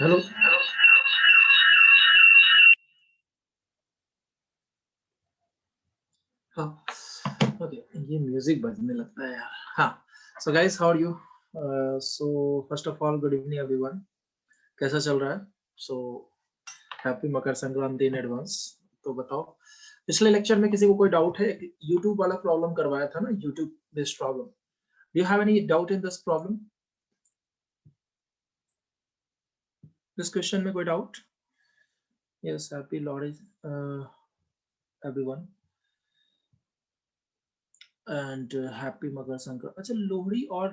Hello. हाँ, okay, ये music बजने लगता है यार। हाँ, so guys, how are you? So first of all, good evening everyone. कैसा चल रहा है? So happy Makar Sankranti in advance. तो बताओ, पिछले लेक्चर में किसी को कोई डाउट है? यूट्यूब वाला प्रॉब्लम करवाया था ना, YouTube based problem. Do you have any doubt in this problem? This question में कोई doubt? Yes, happy lorry everyone and happy Makar Sankranti. अच्छा, लोहड़ी और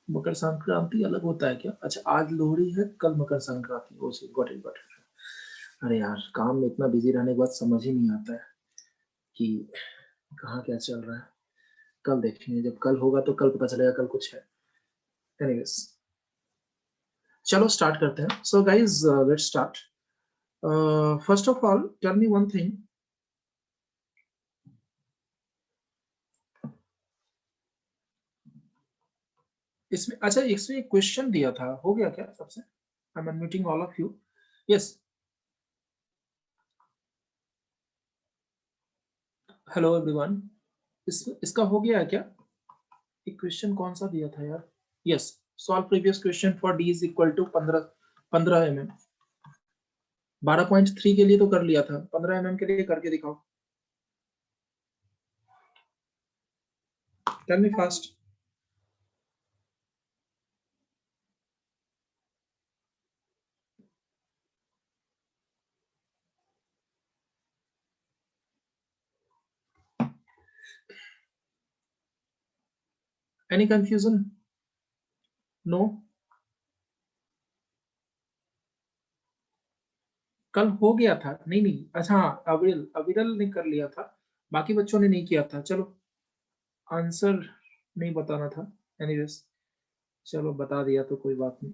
मकर संक्रांति अलग होता है क्या? अच्छा, आज लोहड़ी है, कल मकर संक्रांति। ओ सी, गॉट इट, गॉट इट। अरे यार, काम में इतना बिजी रहने के बाद समझ ही नहीं आता है कि कहाँ क्या चल रहा है। कल देखेंगे, जब कल होगा तो कल पता चलेगा कल कुछ है। एनीवेज, चलो स्टार्ट करते हैं। So guys, let's start. First of all, tell me one thing. इसमें अच्छा, इसमें एक क्वेश्चन दिया था, हो गया क्या सबसे? I am unmuting all of you. Yes, hello everyone. इसका हो गया है क्या? एक क्वेश्चन कौन सा दिया था यार? Yes, solve previous question for D is equal to 15 mm। 12.3 के लिए तो कर लिया था, 15 mm के लिए करके दिखाओ। Tell me fast. Any confusion? No? कल हो गया था? नहीं नहीं, अच्छा हाँ, अविरल अविरल ने कर लिया था, बाकी बच्चों ने नहीं किया था। चलो, आंसर नहीं बताना था। एनीवेज, चलो बता दिया तो कोई बात नहीं।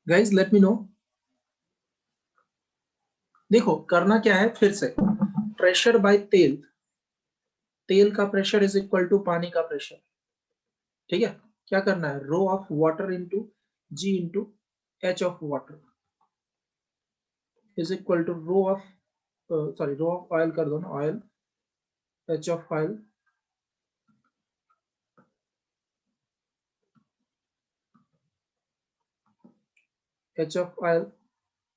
Guys, let me know. देखो, करना क्या है फिर से। प्रेशर बाय तेल, तेल का प्रेशर इज इक्वल टू पानी का प्रेशर। ठीक है, क्या करना है? Rho of water into g into h of water is equal to rho of, sorry, rho of oil कर दो ना, oil, h of oil h of oil,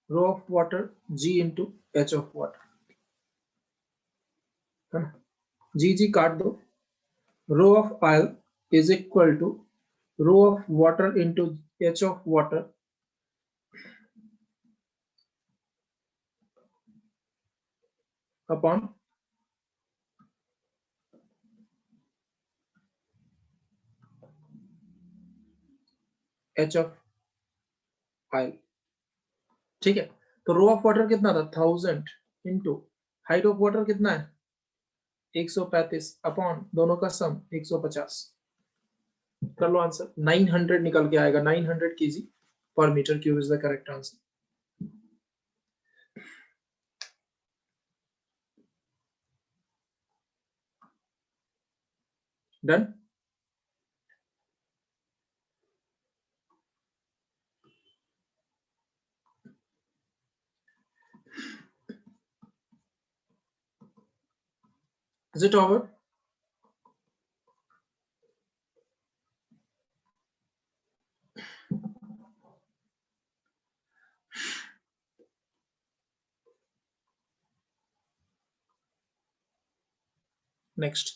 rho of water g into h of water, है ना? G g काट दो। Rho of oil is equal to rho of water into h of water upon h of oil. ठीक है, तो रो of water कितना था? 1000 into height of water कितना है? 135 अपॉन दोनों का सम 150। कर लो आंसर, 900 निकल के आएगा। 900 kg per metre cube is the correct answer. Done? Is it over? Next,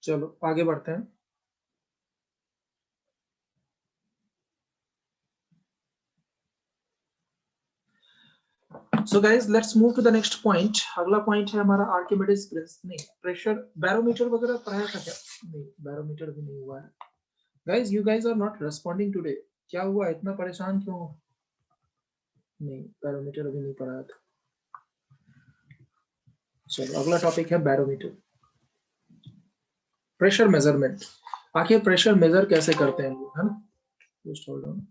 चलो आगे बढ़ते हैं। So guys, let's move to the next point. अगला पॉइंट है हमारा आर्किमिडीज प्रिंस, नहीं, प्रेशर बैरोमीटर वगैरह पढ़ाया था क्या? नहीं, बैरोमीटर भी नहीं हुआ है। Guys, you guys are not responding today. क्या हुआ, इतना परेशान क्यों हो? नहीं, बैरोमीटर अभी नहीं पढ़ाया था। चलो, अगला टॉपिक है बैरोमीटर, प्रेशर मेजरमेंट। आखिर प्रेशर मेजर कैसे करते हैं लोग, है ना? Just hold on.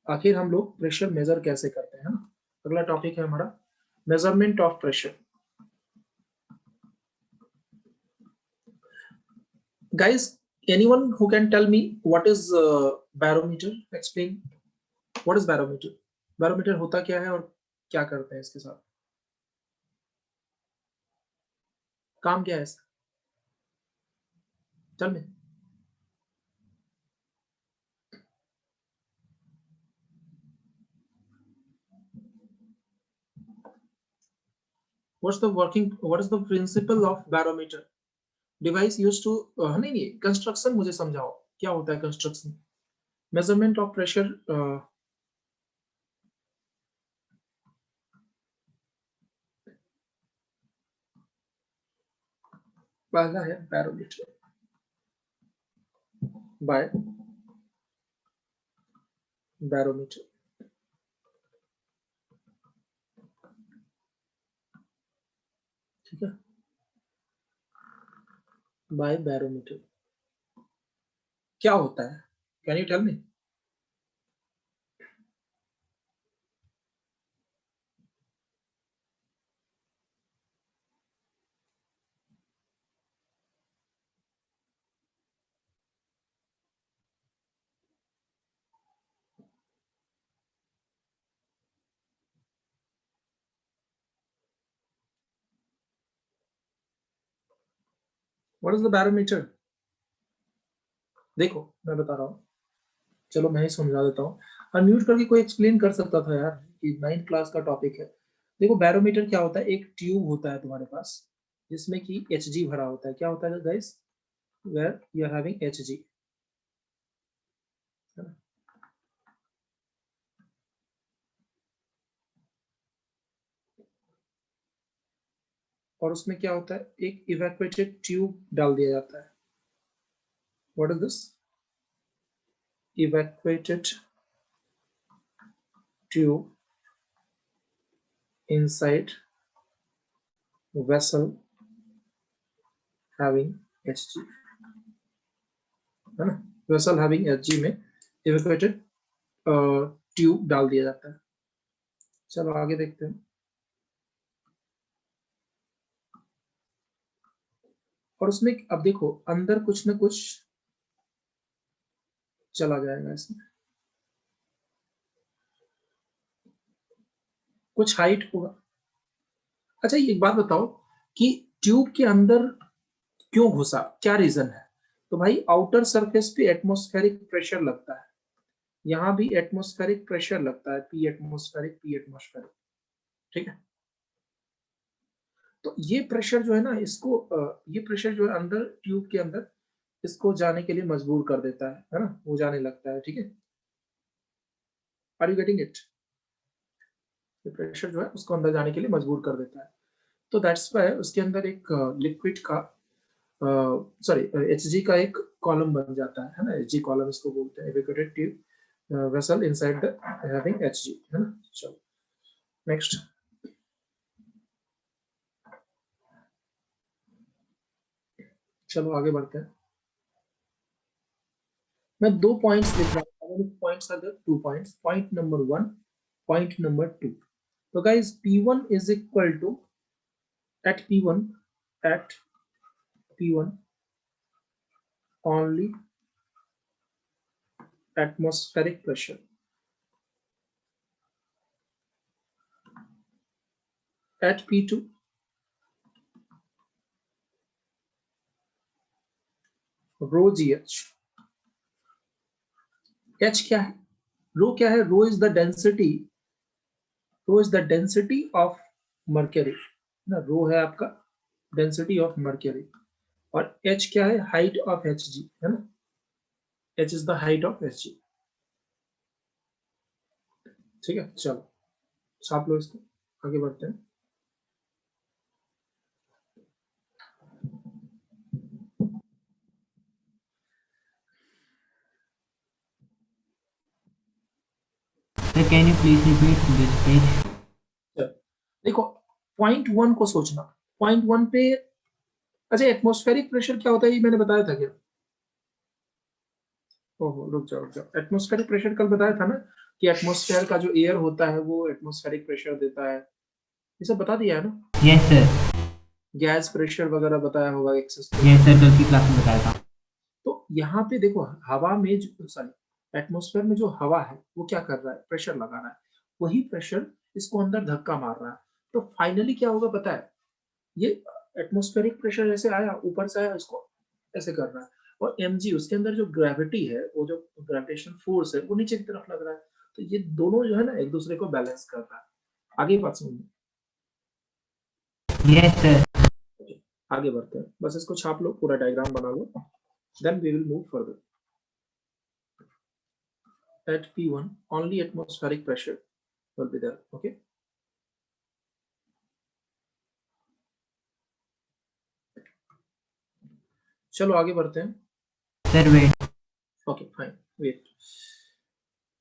आखिर हम लोग प्रेशर मेजर कैसे करते हैं ना? अगला टॉपिक है हमारा measurement of pressure. Guys, anyone who can tell me what is barometer? Explain what is barometer? Barometer होता क्या है और क्या करते हैं इसके साथ? काम क्या है इसका? Tell me. What's the working? What is the principle of barometer? Device used to नहीं कंस्ट्रक्शन मुझे समझाओ, क्या होता है कंस्ट्रक्शन? मेजरमेंट ऑफ प्रेशर पहला है बैरोमीटर बाय बैरोमीटर, ठीक है, बाय बैरोमीटर क्या होता है? Can you tell me? What is the barometer? देखो मैं बता रहा हूँ, चलो मैं ही समझा देता हूँ। अनम्यूट करके कोई एक्सप्लेन कर सकता था यार कि 9th क्लास का टॉपिक है। देखो बैरोमीटर क्या होता है, एक ट्यूब होता है तुम्हारे पास जिसमें कि Hg भरा होता है। क्या होता है guys? Where you are having Hg, और उसमें क्या होता है, एक इवैक्यूएटेड ट्यूब डाल दिया जाता है। What is this? Evacuated tube inside vessel having Hg, है ना? वेसल हैविंग Hg में इवैक्यूएटेड ट्यूब डाल दिया जाता है। चलो आगे देखते हैं। और उसमें अब देखो अंदर कुछ ना कुछ चला जाएगा, इसमें कुछ हाइट होगा। अच्छा एक बात बताओ कि ट्यूब के अंदर क्यों घुसा, क्या रीजन है? तो भाई आउटर सरफेस पे एटमॉस्फेरिक प्रेशर लगता है, यहाँ भी एटमॉस्फेरिक प्रेशर लगता है, पी एटमॉस्फेरिक, ठीक है। तो ये प्रेशर जो है ना, इसको ये प्रेशर जो है अंदर ट्यूब के अंदर इसको जाने के लिए मजबूर कर देता है ना, वो जाने लगता है, ठीक है। Are you getting it? ये प्रेशर जो है उसको अंदर जाने के लिए मजबूर कर देता है। तो दैट्स व्हाई उसके अंदर एक लिक्विड का Hg का एक कॉलम बन जाता है ना, Hg कॉलम इसको बोलते हैं, evacuated tube vessel inside the having Hg, है ना। चलो नेक्स्ट, चलो आगे बढ़ते हैं। मैं 2 पॉइंट्स लिख रहा हूँ, points are there 2 points, point number 1, point number 2। तो guys P1 is equal to at P1 only atmospheric pressure, at P2 rho gh। h क्या है, रो क्या है? Rho is the density, rho is the density of mercury ना, rho है आपका density of mercury, और h क्या है? हाइट ऑफ Hg, है ना, h is the height of Hg, ठीक है। चलो छाप लो इसको, आगे बढ़ते हैं। Sir, can you please repeat this page? देखो पॉइंट 1 को सोचना, 0.1 पे। अच्छा, एटमॉस्फेरिक प्रेशर क्या होता है ये मैंने बताया था क्या? ओहो, रुक जाओ। एटमॉस्फेरिक प्रेशर कल बताया था ना, कि एटमॉस्फेयर का जो एयर होता है वो एटमॉस्फेरिक प्रेशर देता है। ये सब बता दिया है ना? Yes sir. गैस प्रेशर वगैरह बताया होगा, एक्सेस यस प्रेशर। सर, कल की क्लास में बताया था। तो यहाँ पे देखो, हवा में सॉरी, एटमॉस्फेयर में जो हवा है वो क्या कर रहा है, प्रेशर लगा रहा है। वही प्रेशर इसको अंदर धक्का मार रहा है। तो फाइनली क्या होगा पता है, ये एटमॉस्फेरिक प्रेशर जैसे आया ऊपर से आया, इसको ऐसे कर रहा है, और mg उसके अंदर जो ग्रेविटी है, वो जो ग्रेविटेशन फोर्स है वो नीचे की तरफ लग रहा है। तो ये दोनों जो है ना एक दूसरे को बैलेंस कर रहा है। आगे बात समझ। Yes sir. आगे बढ़ते हैं, बस इसको छाप लो, पूरा डायग्राम बना लो, then we will move further. At P1 only atmospheric pressure will be there. Okay. चलो आगे बढ़ते हैं। Sir wait. Okay fine, wait,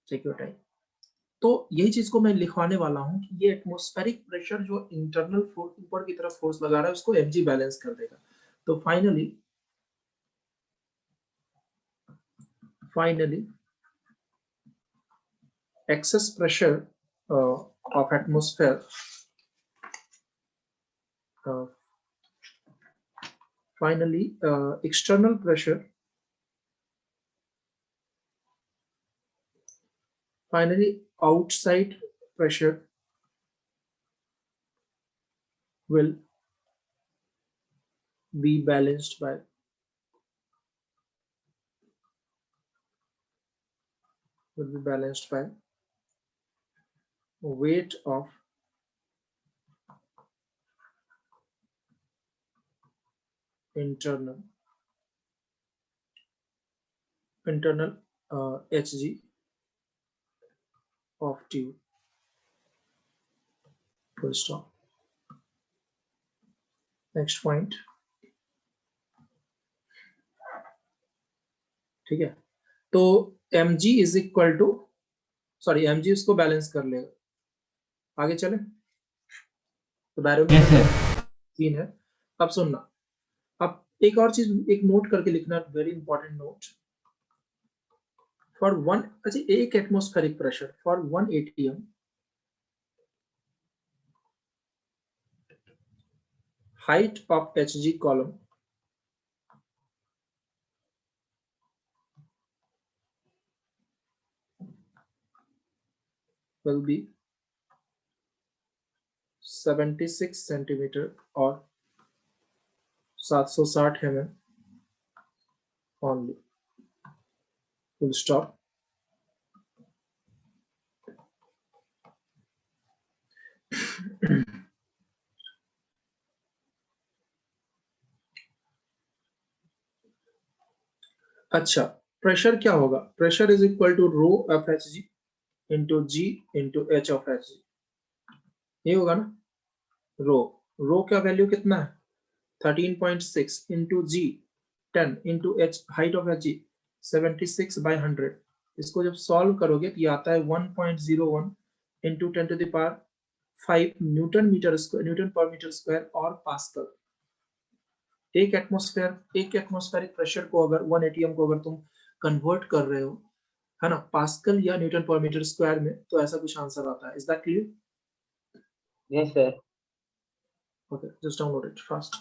take your time. तो यही चीज को मैं लिखवाने वाला हूँ कि ये एटमॉस्फेरिक प्रेशर जो इंटरनल फोर्स ऊपर की तरफ फोर्स लगा रहा है उसको mg बैलेंस कर देगा। तो finally excess pressure of atmosphere, uh, finally external pressure, finally outside pressure will be balanced by weight of internal Hg of tube, full stop. Next point, ठीक है। तो mg is equal to, sorry mg उसको balance कर लेगा। आगे चले, तो barometer का सीन है। अब सुनना, अब एक और चीज एक नोट करके लिखना, very important note. For one, अच्छा, एक atmospheric pressure for 1 atm, height of Hg column will be 76 centimeter or 760 mm only, full stop। अच्छा, प्रेशर क्या होगा, pressure is equal to rho of H G into g into h of H G, ये होगा ना। Rho का value कितना है, 13.6 into g 10 into h, height of H G 76/100। इसको जब सॉल्व करोगे तो ये आता है 1.01 into 10 to the power 5 newton per metre square और पास्कल। एक एटमॉस्फेरिक प्रेशर को अगर 1 एटीएम को अगर तुम कन्वर्ट कर रहे हो, है ना, पास्कल या न्यूटन पर मीटर स्क्वायर में, तो ऐसा कुछ आंसर आता है। Is that clear? Yes sir. Okay, just download it fast.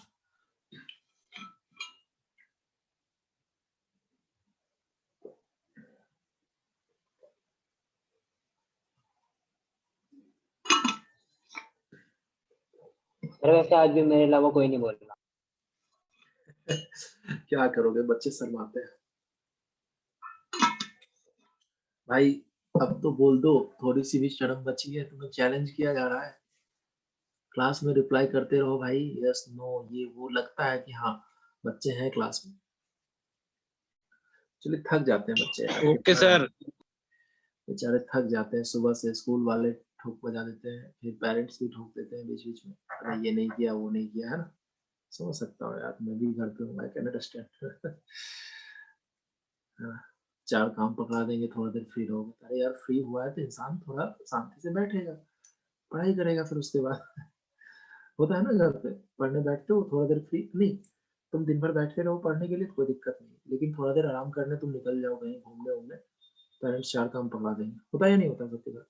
Sir वैसे आज भी मेरे अलावा कोई नहीं बोल रहा। क्या करोगे, बच्चे शर्माते हैं भाई। अब तो बोल दो, थोड़ी सी भी शर्म बची है, तुम्हें चैलेंज किया जा रहा है। क्लास में रिप्लाई करते रहो भाई, यस नो ये वो, लगता है कि हाँ बच्चे हैं क्लास में। चलिए, थक जाते हैं बच्चे यार, ओके सर। बेचारे थक जाते हैं, सुबह से स्कूल वाले ठोक बजा देते हैं, फिर पेरेंट्स भी ठोक देते हैं बीच बीच में, अरे ये नहीं किया वो नहीं किया, है ना। समझ सकता हूँ यार, मैं भी घर पे हूँ, आई कैन अंडरस्टैंड। चार काम पकड़ा देंगे, थोड़ा देर फ्री रहोगे, अरे यार फ्री हुआ है तो इंसान थोड़ा शांति से बैठेगा, पढ़ाई करेगा फिर उसके बाद। होता है ना घर पे, पढ़ने बैठते हो थोड़ा देर फ्री नहीं, तुम दिन भर बैठे रहो पढ़ने के लिए कोई दिक्कत नहीं, लेकिन थोड़ा देर आराम करने तुम निकल जाओ कहीं घूमने वूमने, पेरेंट्स 4 काम पकड़ा देंगे। होता है या नहीं होता सबके साथ?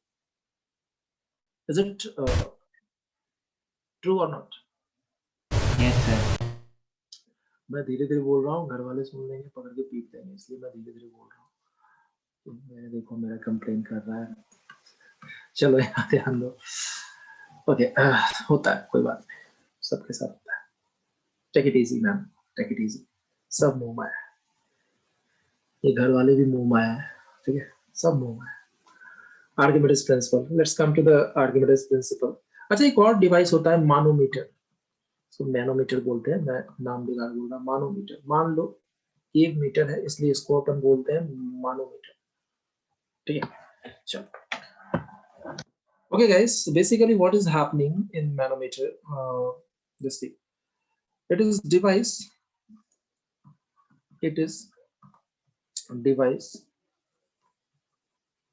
इज इट ट्रू और नॉट? Yes sir. मैं धीरे-धीरे बोल रहा हूँ, घर वाले सुन लेंगे, पकड़ के पीट देंगे, इसलिए मैं धीरे-धीरे बोल रहा हूँ। तो मैं देखो मेरा कंप्लेन कर रहा है। चलो यहाँ ध्यान दो। ओके, होता है, कोई बात नहीं, सबके साथ होता है। Take it easy ma'am, take it easy. सब मुँह माया है, ये घर वाले भी मुँह माया है, ठीक है? सब मुँह माया है। Archimedes principle, let's come to the Archimedes principle. अच्छा, एक और डिवाइस होता है मानोमीटर, इसको मैनोमीटर बोलते हैं, मैं नाम बेकार बोल रहा, मानोमीटर। मान लो 1 मीटर है, इसलिए इसको अपन बोलते हैं मानोमीटर, ठीक है? चलो। Okay guys, so basically what is happening in manometer, let's see, it is device, it is device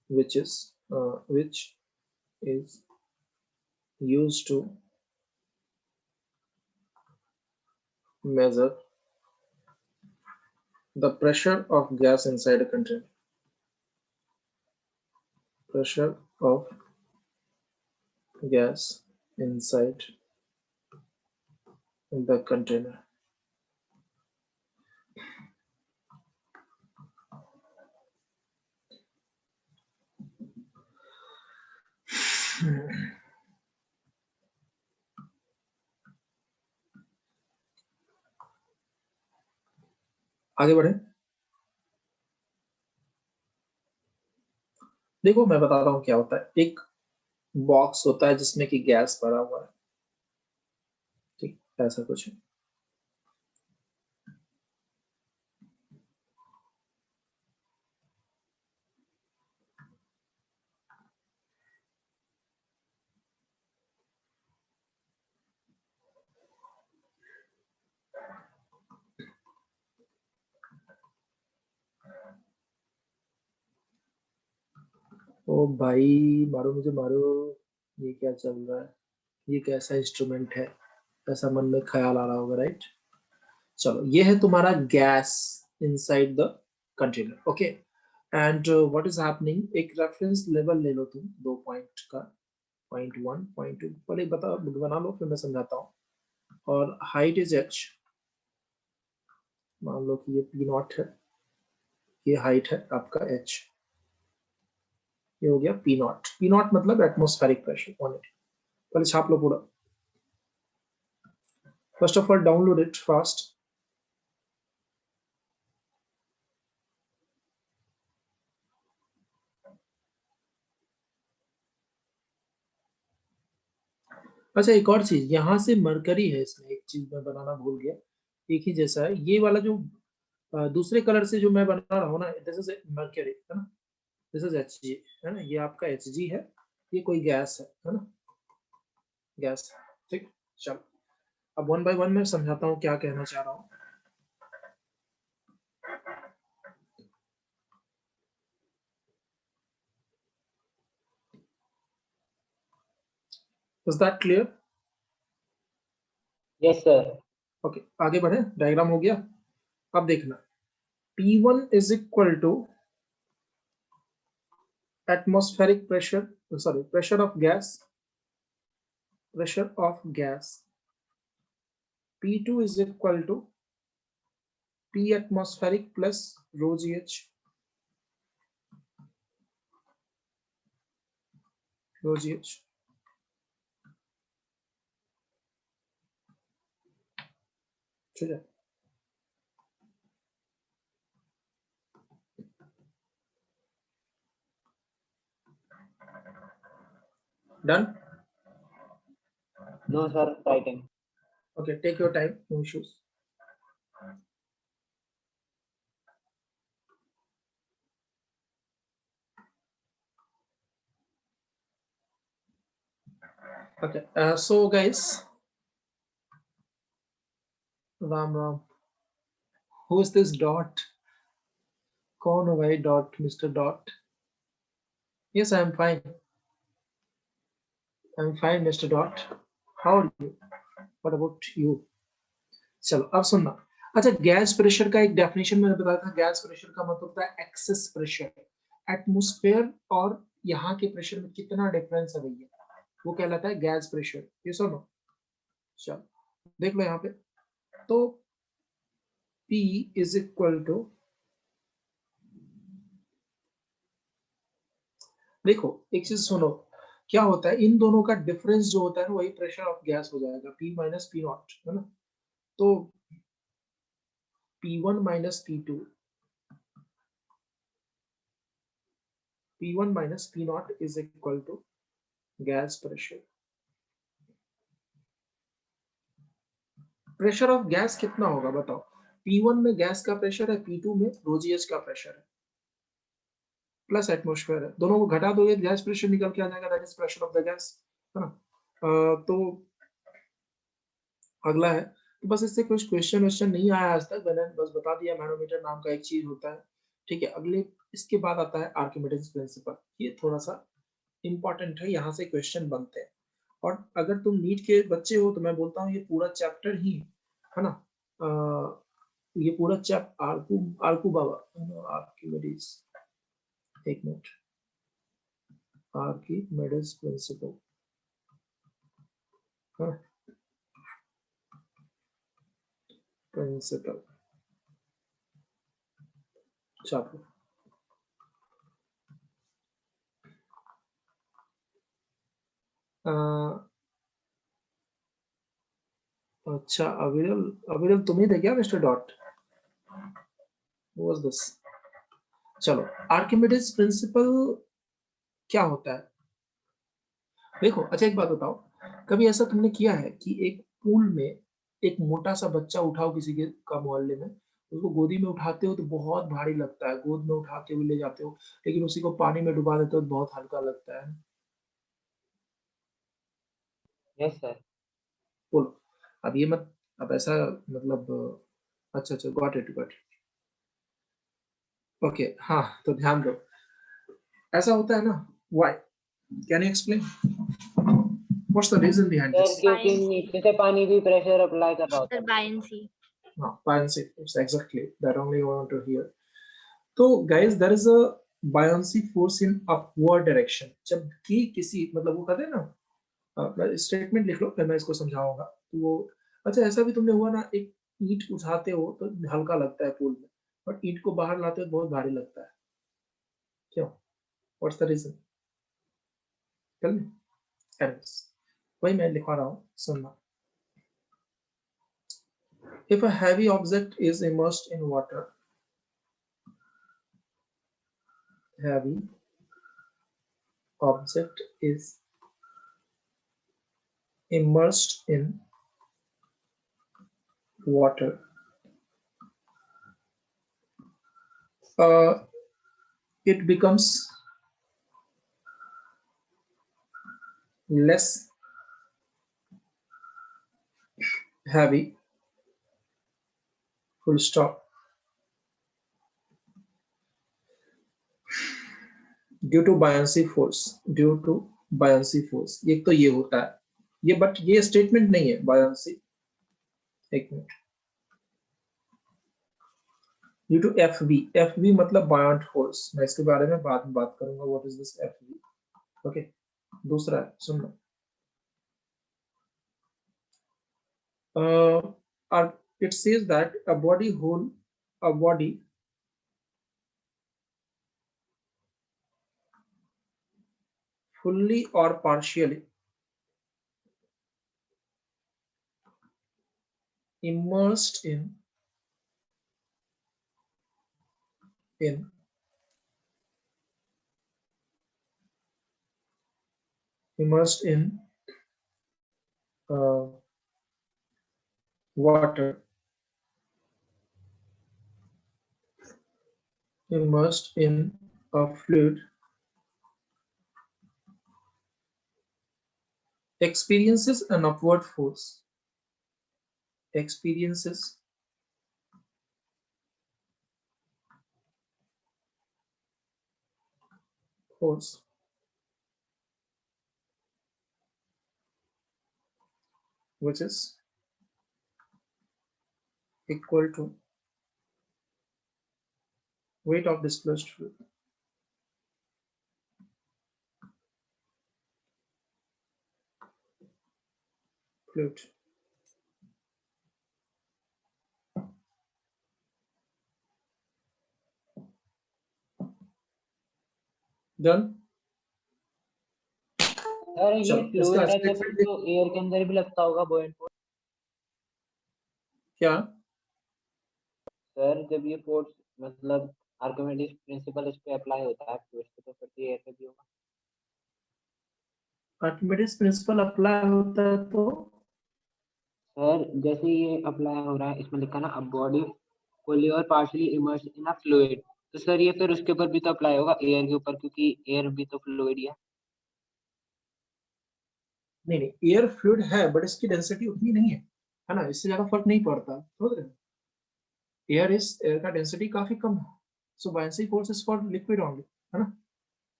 which is used to measure the pressure of gas inside a container, pressure of gas inside the container. आगे बढ़े, देखो मैं बताता हूँ क्या होता है। एक बॉक्स होता है जिसमें कि गैस भरा हुआ है, ठीक, ऐसा कुछ है। ओ भाई, मारो मुझे मारो, ये क्या चल रहा है, ये कैसा इंस्ट्रूमेंट है, ऐसा मन में ख्याल आ रहा होगा, राइट? चलो, ये है तुम्हारा gas inside the container, okay. And what is happening, एक रेफरेंस लेवल ले लो तुम 2 पॉइंट का, पॉइंट 1 पॉइंट 2 पहले बना लो, फिर मैं समझाता हूँ। और हाइट इज h, मान लो कि ये p नॉट है, ये हाइट है आपका h, ये हो गया p नॉट। p नॉट मतलब एटमॉस्फेरिक प्रेशर, 180। पहले छाप लो पूरा। First of all download it fast. अच्छा, एक और चीज, यहाँ से मरकरी है इसमें, एक चीज मैं बनाना भूल गया, एक ही जैसा है ये वाला जो दूसरे कलर से जो मैं बना रहा हूँ ना, दिस इज मरकरी, है ना, दिस इज एच जी, है ना, ये आपका एच जी है, ये कोई गैस है ना, गैस, ठीक। चलो, अब वन बाय वन मैं समझाता हूँ क्या कहना चाह रहा हूँ। Is that clear? Yes sir. Okay, आगे बढ़े, डायग्राम हो गया। अब देखना, P1 is equal to atmospheric pressure, sorry, pressure of gas, P2 is equal to P atmospheric plus rho gh, ठीक है? Done? No sir, writing. Okay, take your time, no issues. Okay, so guys, Ram Ram, who is this Dot? कौन हो भाई Dot, Mr. Dot? Yes, I'm fine. I'm fine, Mr. Dot. How are you? What about you? चलो अब सुनना। अच्छा, gas pressure का एक definition मैंने बताया था। गैस प्रेशर का मतलब होता है एक्सेस प्रेशर। एटमॉस्फेयर और यहाँ के प्रेशर में कितना डिफरेंस है भैया, वो कहलाता है गैस प्रेशर। ये सुनो, चलो देख लो यहाँ पे। तो P इज इक्वल टू, देखो एक चीज सुनो, क्या होता है इन दोनों का डिफरेंस जो होता है ना, वही प्रेशर ऑफ गैस हो जाएगा, P माइनस पी नॉट, है ना। तो P1 minus P2, P1 minus P naught is equal to gas pressure. Pressure of gas कितना होगा बताओ? P1 में गैस का प्रेशर है, P2 में रोजीएस का प्रेशर है, प्लस एटमॉस्फेयर है। दोनों को घटा दोगे गैस प्रेशर निकल के आ जाएगा, that is pressure of the gas, है ना। तो अगला है, तो बस इससे कुछ क्वेश्चन नहीं आया आज तक, मैंने बस बता दिया मैनोमीटर नाम का एक चीज होता है, ठीक है। अगले इसके बाद आता है आर्किमिडीज प्रिंसिपल। ये थोड़ा सा इंपॉर्टेंट है, यहाँ से क्वेश्चन बनते हैं। और अगर तुम नीट के बच्चे हो तो मैं बोलता हूँ ये पूरा चैप्टर ही, है ना, ये पूरा चैप्टर आर्कू आर्कू बाबा आर्किमिडीज, एक minute, Archimedes principle, principle chapter. अच्छा अविरल, अविरल तुम ही थे क्या मिस्टर डॉट? Was this? चलो, आर्किमिडीज प्रिंसिपल क्या होता है देखो। अच्छा एक बात बताओ, कभी ऐसा तुमने किया है कि एक पूल में एक मोटा सा बच्चा उठाओ किसी के का मोहल्ले में, उसको गोदी में उठाते हो तो बहुत भारी लगता है, गोद में उठाते हुए ले जाते हो, लेकिन उसी को पानी में डुबा देते हो तो बहुत हल्का लगता है। Yes sir. बोलो अब ये मत, अब ऐसा मतलब, अच्छा अच्छा, got it got it, okay हाँ। तो ध्यान दो, ऐसा होता है ना, why, can you explain what's the reason behind sir this? क्योंकि नीचे से पानी भी प्रेशर अप्लाई कर रहा होता सर है। बायंसी। हाँ, buoyancy, it's exactly that only I want to hear. तो guys, there is a buoyancy force in upward direction। जब कि किसी मतलब वो कहते हैं ना, स्टेटमेंट लिख लो फिर मैं इसको समझाऊंगा। तो वो, अच्छा ऐसा भी तुमने हुआ ना, एक ईंट उठाते हो तो हल्का लगता है पूल में, बट ईंट को बाहर लाते हो तो बहुत भारी लगता है, क्यों? What's the reason? Tell me. Anyways, वही मैं लिखवा रहा हूँ, सुनना। If a heavy object is immersed in water, heavy object is immersed in water, uh, it becomes less heavy, full stop, due to buoyancy force, due to buoyancy force। ये तो ये होता है ये, बट ये स्टेटमेंट नहीं है buoyancy, एक minute, due to FV। FV मतलब buoyant force, मैं इसके बारे में बाद में बात करूंगा, what is this FV, okay. दूसरा है, सुन लो, it says that a body fully or partially immersed in immersed in uh, water, immersed in a fluid, experiences an upward force, experiences force which is equal to weight of displaced fluid. Done. Sir ये fluid है तो फिर तो air के अंदर भी लगता होगा बॉयंट फोर्स। क्या सर जब ये फोर्स मतलब आर्किमिडीज प्रिंसिपल इस पे अप्लाई होता है फ्लूइड पे तो फिर तो एयर पे भी होगा। आर्किमिडीज प्रिंसिपल अप्लाई होता है तो सर जैसे ये अप्लाई हो रहा है इसमें लिखा ना अ बॉडी फुली और partially immersed in a fluid, तो सर ये फिर उसके ऊपर भी तो अप्लाई होगा एयर के ऊपर, क्योंकि एयर भी तो फ्लूइड ही है। नहीं नहीं, एयर फ्लूइड है बट इसकी डेंसिटी उतनी नहीं है ना, इससे ज्यादा फर्क नहीं पड़ता, समझ रहे हैं। एयर का डेंसिटी काफी कम है, so buoyancy force is for liquid only, है ना।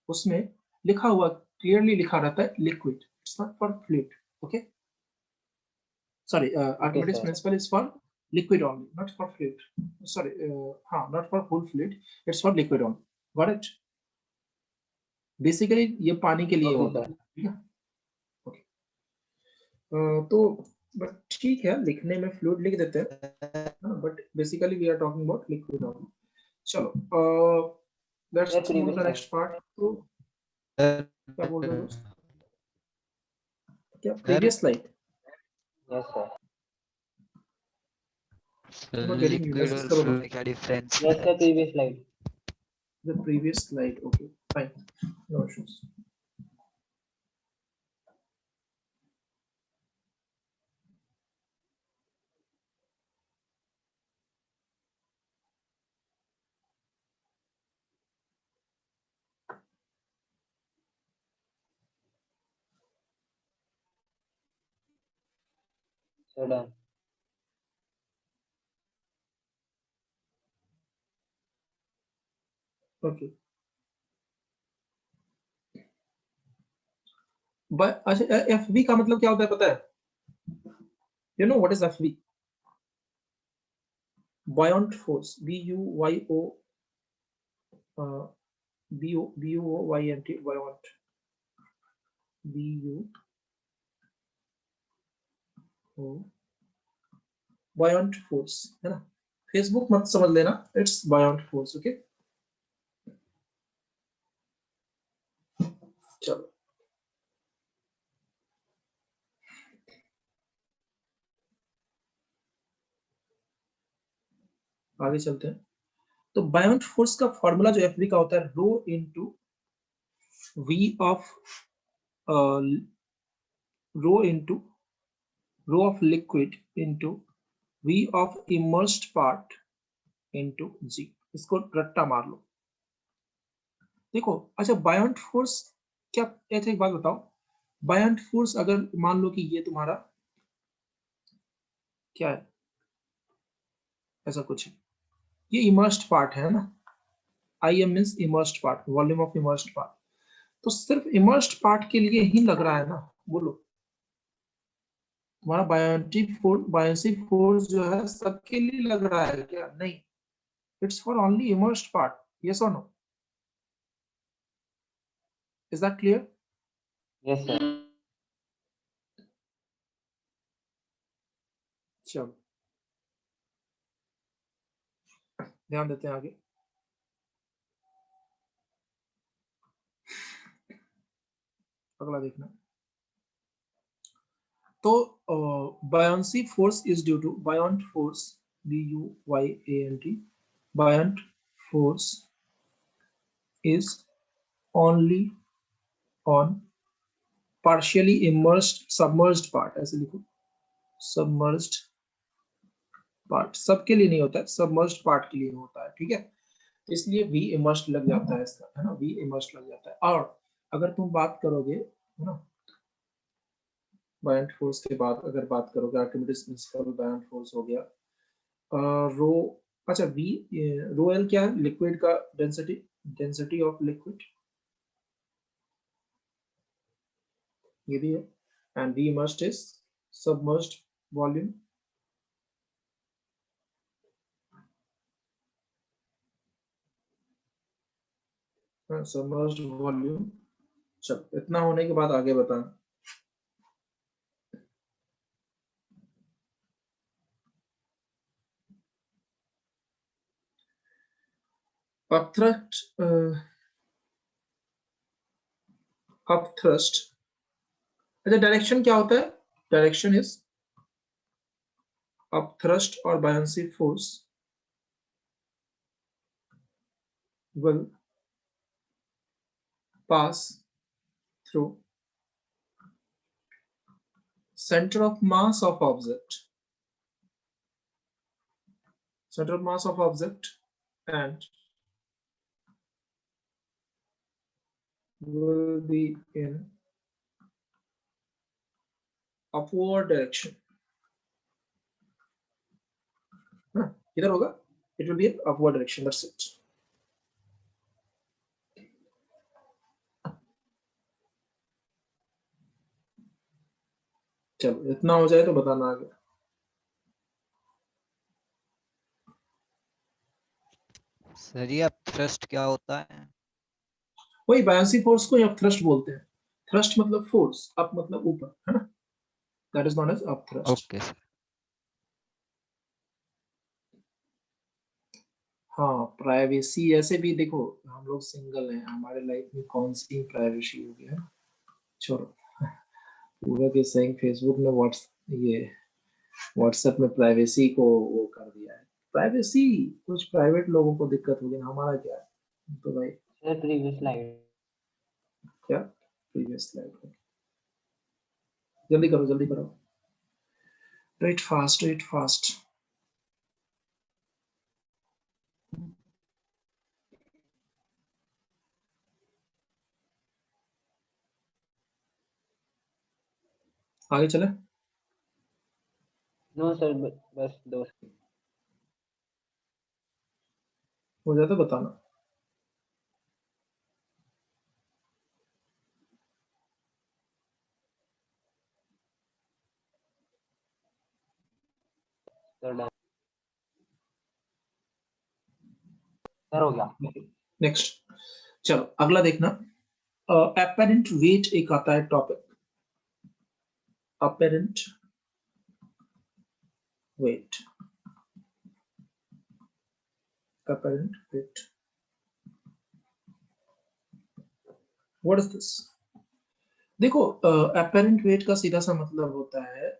उसमें लिखा हुआ क्लियरली लिखा रहता है liquid, it's not for fluid, okay. Sorry, okay Archimedes sir. Principle is for liquid only, not for fluid. Sorry, हाँ, not for full fluid, it's for liquid only, got it. Basically ये पानी के लिए okay होता sir. है, ठीक है। तो बट ठीक है, लिखने में फ्लूइड लिख देते हैं, but basically we are talking about liquid only. चलो, let's move to the next part. तो क्या बोल रहे हो दोस्त? क्या previous slide? Yes sir. Not getting you, liquid message और करो ना। फ्लूइड क्या डिफरेंस यस है? Sir previous slide. The previous slide, okay fine, no issues. Sir done. Okay, अच्छा, एफ वी का मतलब क्या होता है पता है? You know what is F V? buoyant force, b u y o b u o y n t, buoyant, b u o buoyant force, है ना। फेसबुक मत समझ लेना, इट्स buoyant force, ओके। चलो आगे चलते हैं। तो बायोंट फोर्स का फॉर्मूला जो एफ वी का होता है, rho into V of rho into rho of liquid into V of immersed part into G. इसको रट्टा मार लो। देखो, अच्छा, बायोंट फोर्स क्या, ऐसे एक बात बताओ, बायोंट फोर्स अगर मान लो कि ये तुम्हारा क्या है, ऐसा कुछ है, ये इमर्स्ड पार्ट है ना, I am means immersed part, volume of immersed part. तो सिर्फ इमर्स्ड पार्ट के लिए ही लग रहा है ना, बोलो। तुम्हारा बायोन्सी फोर्स जो है सबके लिए लग रहा है क्या? नहीं, it's for only immersed part, yes और no? Is that clear? Yes sir. चलो ध्यान देते हैं आगे। अगला देखना। तो buoyancy force is due to buoyant force, B U Y A N T, buoyant force is only on partially immersed submerged part, ऐसे लिखो, submerged part सबके लिए नहीं होता है, submerged part के लिए होता है, ठीक है। इसलिए वी इमर्स्ड लग जाता है इसका, है ना, वी इमर्स्ड लग जाता है। और अगर तुम बात करोगे, है ना, बायोंट फोर्स के बाद अगर बात करोगे, आर्किमिडीज प्रिंसिपल बायोंट फोर्स हो गया, रो, अच्छा वी, रो एल क्या है? लिक्विड का डेंसिटी, डेंसिटी ऑफ लिक्विड, ये भी है। And V immersed is submerged volume, submerged volume. चल, इतना होने के बाद आगे बता। Upthrust upthrust. अच्छा, डायरेक्शन क्या होता है? डायरेक्शन इज अपथ्रस्ट और buoyancy force will pass through center of mass of object, center of mass of object, and will be in upward direction. किधर होगा? It will be in upward direction. That's it. चलो, इतना हो जाए तो बताना आगे। सर ये अपथ्रस्ट क्या होता है? वही बायंसी फोर्स को अपथ्रस्ट बोलते हैं। थ्रस्ट मतलब फोर्स, अप मतलब ऊपर, है ना? That is known as upthrust. Okay sir. हाँ, प्राइवेसी ऐसे भी देखो, हम लोग सिंगल हैं, हमारे लाइफ में कौन सी प्राइवेसी होगी, है ना? छोड़ो, पूरा के सही फेसबुक में व्हाट्सएप में प्राइवेसी को वो कर दिया है। प्राइवेसी कुछ प्राइवेट लोगों को दिक्कत होगी ना, हमारा क्या है? तो भाई सर प्रीवियस स्लाइड। क्या प्रीवियस स्लाइड? जल्दी करो, जल्दी करो, do it fast, do it fast. आगे चले। नो सर, बस 2 हो जाए तो बताना। सर हो गया। नेक्स्ट, चलो अगला देखना। अपेरेंट वेट एक आता है topic, apparent weight, apparent weight, what is this? देखो, apparent weight का सीधा सा मतलब होता है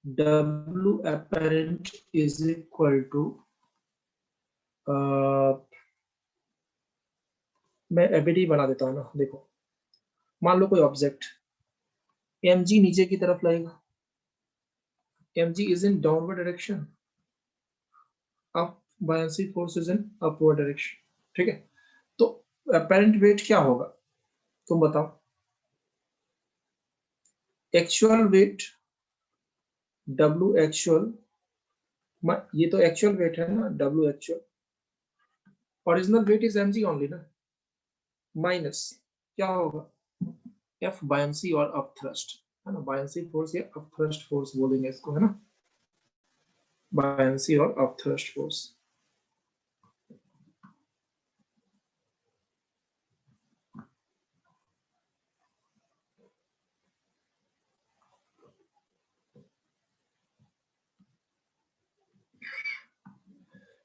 W apparent is equal to, मैं एबीडी बना देता हूँ ना। देखो, मान लो कोई ऑब्जेक्ट mg नीचे की तरफ लगेगा, mg is in downward direction, up buoyancy force is in upward direction, ठीक है? तो apparent weight क्या होगा, तुम बताओ? एक्चुअल वेट W एक्चुअल, ये तो एक्चुअल वेट है ना, W actual, original wait is mg only ना, माइनस क्या होगा, F बायंसी और अप थ्रस्ट, है ना? बायंसी फोर्स या अप थ्रस्ट फोर्स बोलेंगे इसको, है ना? बायंसी और अप थ्रस्ट फोर्स।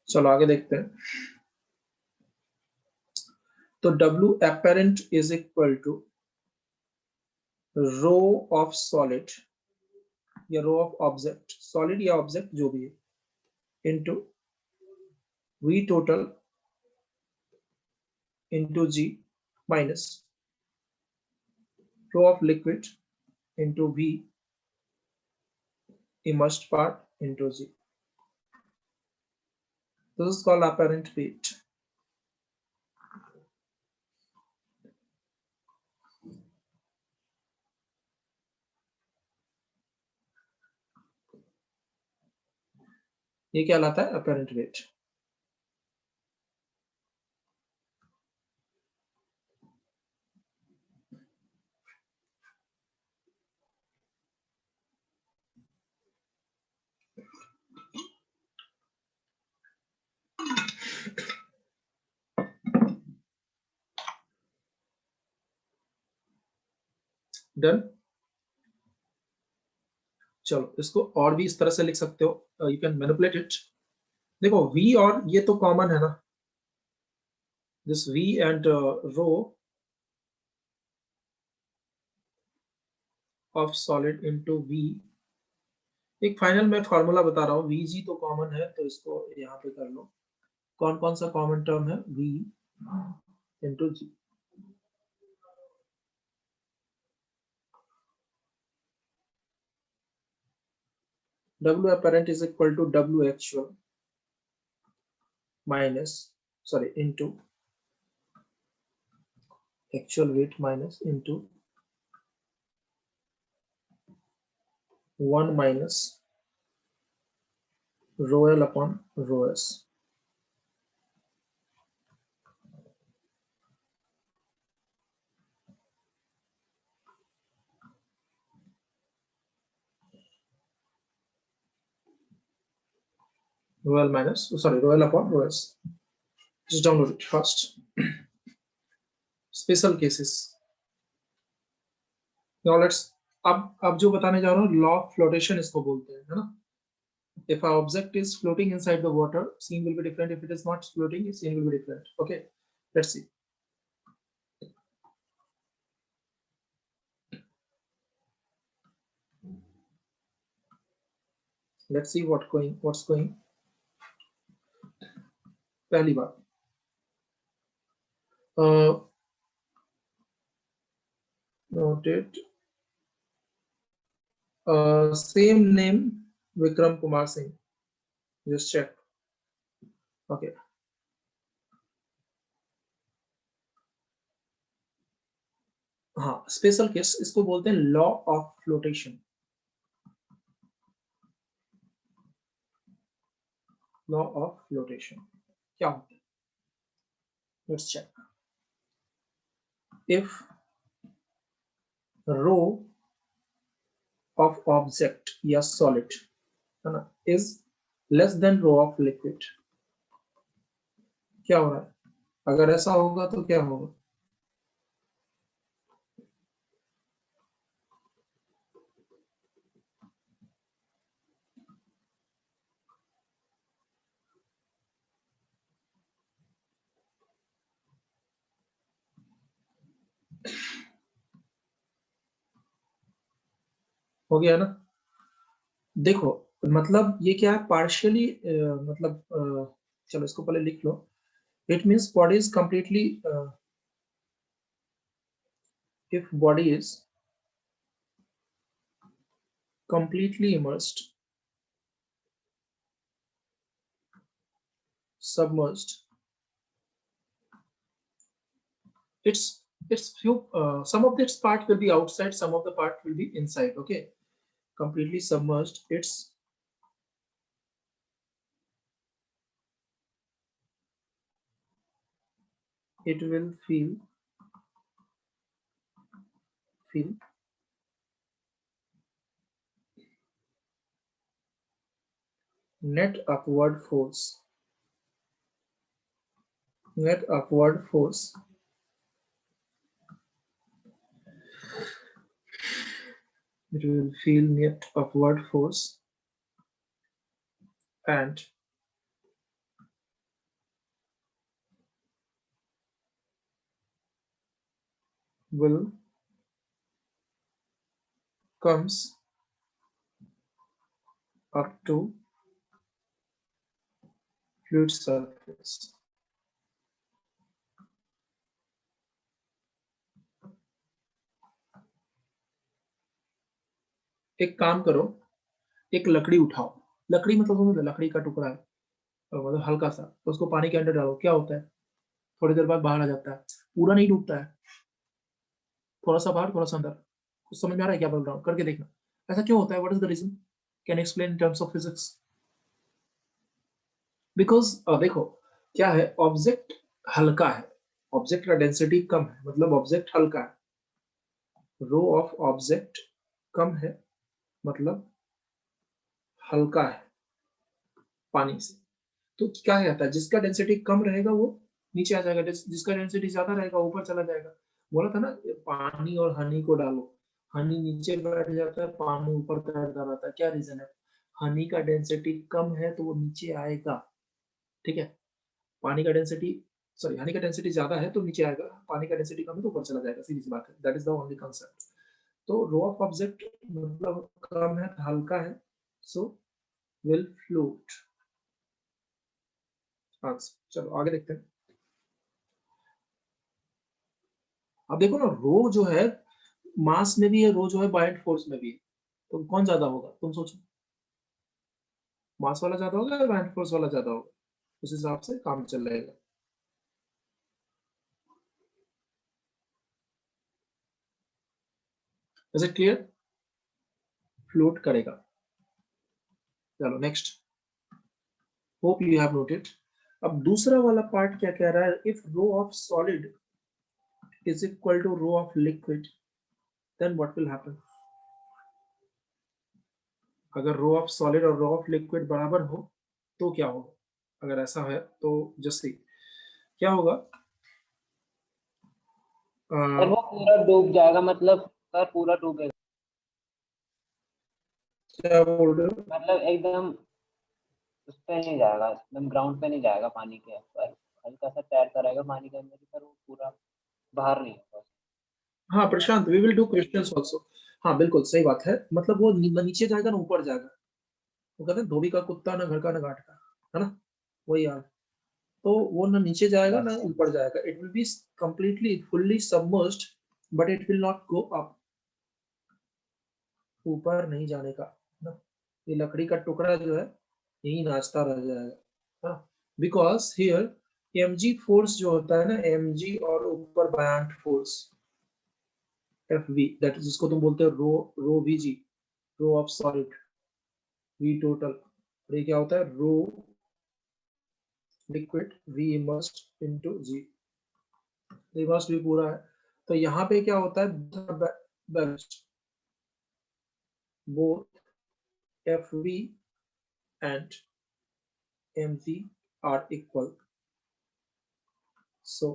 चलो आगे देखते हैं। तो W apparent is equal to rho of solid या रो ऑफ ऑब्जेक्ट, सॉलिड या ऑब्जेक्ट जो भी है, into V total into G minus रो ऑफ लिक्विड into V immersed part into G. This is called apparent weight. ये क्या लाता है? apparent weight. डन। चलो इसको और भी इस तरह से लिख सकते हो, यू कैन मैनिपुलेट इट। देखो v और ये तो कॉमन है ना, this v and rho of solid into v। एक फाइनल मैं फॉर्मूला बता रहा हूँ, vg तो कॉमन है तो इसको यहाँ पे कर लो। कौन कौन सा कॉमन टर्म है, v into g। W apparent is equal to W actual minus, sorry, into actual weight minus into 1 minus rho L upon rho S। Rho L minus, sorry, rho L upon rho S। Just download it first। Special cases। Now let's, अब जो बताने जा रहा हूँ law of flotation इसको बोलते हैं, है ना। If an object is floating inside the water, scene will be different. If it is not floating, scene will be different. Okay, let's see। Let's see what's going। पहली बात, note it, same name Vikram Kumar Singh, just check। Okay, हाँ special case इसको बोलते हैं law of flotation. Law of flotation क्या होता है, let's check. If rho of object या सॉलिड, है ना, is less than rho of liquid, क्या हो रहा है, अगर ऐसा होगा तो क्या होगा। हो गया ना। देखो मतलब ये क्या है, पार्शियली मतलब चलो इसको पहले लिख लो। It means body is completely, if body is completely immersed, submerged, it's few, some of its part will be outside, some of the part will be inside। Okay, completely submerged, it will feel net upward force, it will feel net upward force and will comes up to fluid surface। एक काम करो, एक लकड़ी उठाओ, लकड़ी मतलब समझ लो लकड़ी का टुकड़ा है, मतलब हल्का सा, तो उसको पानी के अंदर डालो, क्या होता है, थोड़ी देर बाद बाहर आ जाता है, पूरा नहीं डूबता है, थोड़ा सा बाहर थोड़ा सा अंदर। कुछ समझ में आ रहा है क्या बोल रहा हूँ, करके देखना। ऐसा क्यों होता है, what is the reason, can explain in terms of physics. Because देखो क्या है, ऑब्जेक्ट हल्का है, ऑब्जेक्ट का डेंसिटी कम है, मतलब ऑब्जेक्ट हल्का है, रो ऑफ ऑब्जेक्ट कम है, मतलब हल्का है पानी से। तो क्या कहता है, जिसका डेंसिटी कम रहेगा वो नीचे आ जाएगा, जिसका डेंसिटी ज्यादा रहेगा ऊपर चला जाएगा। बोला था ना पानी और हनी को डालो, हनी नीचे बैठ जाता है, पानी ऊपर तैरता रहता है, क्या रीजन है? हनी का डेंसिटी कम है तो वो नीचे आएगा, ठीक है। पानी का डेंसिटी, सॉरी, हनी का डेंसिटी ज्यादा है तो नीचे आएगा, पानी का डेंसिटी कम है तो ऊपर चला जाएगा, सीधी सी बात है, that is the only concept. तो रो ऑफ ऑब्जेक्ट मतलब कम है, हल्का है, सो विल फ्लोट। आंसर। चलो आगे देखते हैं। अब देखो ना, रो जो है मास में भी है, रो जो है बायंट फोर्स में भी है, तो कौन ज्यादा होगा तुम सोचो? मास वाला ज्यादा होगा या बायंट फोर्स वाला ज्यादा होगा? उस हिसाब से काम चल रहेगा। Is it clear? फ्लोट करेगा। चलो next, hope you have noted. अब दूसरा वाला पार्ट क्या कह रहा है? If rho of solid is equal to rho of liquid, then what will happen? अगर रो ऑफ सॉलिड और रो ऑफ लिक्विड बराबर हो तो क्या होगा? अगर ऐसा है तो जस्ट क्या होगा? सर वो पूरा डूब जाएगा, मतलब सर पूरा डूबेगा, क्या बोल रहे हो? मतलब एकदम उस पे नहीं जाएगा, एकदम ग्राउंड पे नहीं जाएगा पानी के ऊपर, हल्का सा तैरता रहेगा पानी के अंदर, पर वो पूरा बाहर नहीं होगा। हाँ Prashant, we will do questions also. हाँ बिल्कुल सही बात है, मतलब वो नीचे जाएगा ना ऊपर जाएगा। वो कहते हैं धोबी का कुत्ता ना घर का ना घाट का, है ना? वही यार। तो वो ना नीचे जाएगा ना ऊपर जाएगा, it will be completely fully submerged, but it will not go up. ऊपर नहीं जाने का ना, ये लकड़ी का टुकड़ा जो है यही नाचता रह जाएगा, बिकॉज हियर mg फोर्स जो होता है ना, mg और ऊपर buoyant force fv, that is जिसको तुम बोलते हो rho, rho vg, rho of solid, v total. ये क्या होता है? Rho liquid v immersed into g, immersed भी पूरा है। तो यहाँ पे क्या होता है? Balanced, both fv and mv are equal, so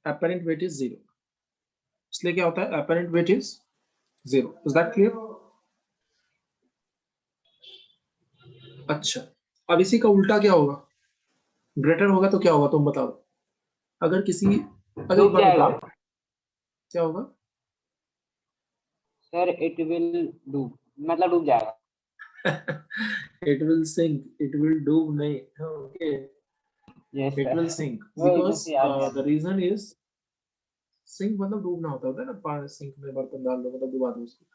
apparent weight is 0। इसलिए क्या होता है? apparent weight is 0। is that clear? अच्छा, अब इसी का उल्टा क्या होगा? ग्रेटर होगा तो क्या होगा तुम बताओ? अगर किसी, अगर एक डूब बात जाएगा बताओ, क्या होगा? सर, इट विल डूब, मतलब डूब जाएगा। it will sink, it will do नहीं, okay, yes it sir, will sink वो एकदम because से याद नहीं आ the रहा। reason is सिंक मतलब डूबना होता है ना, पानी सिंक में बर्तन डाल दो मतलब डुबा दो उसको।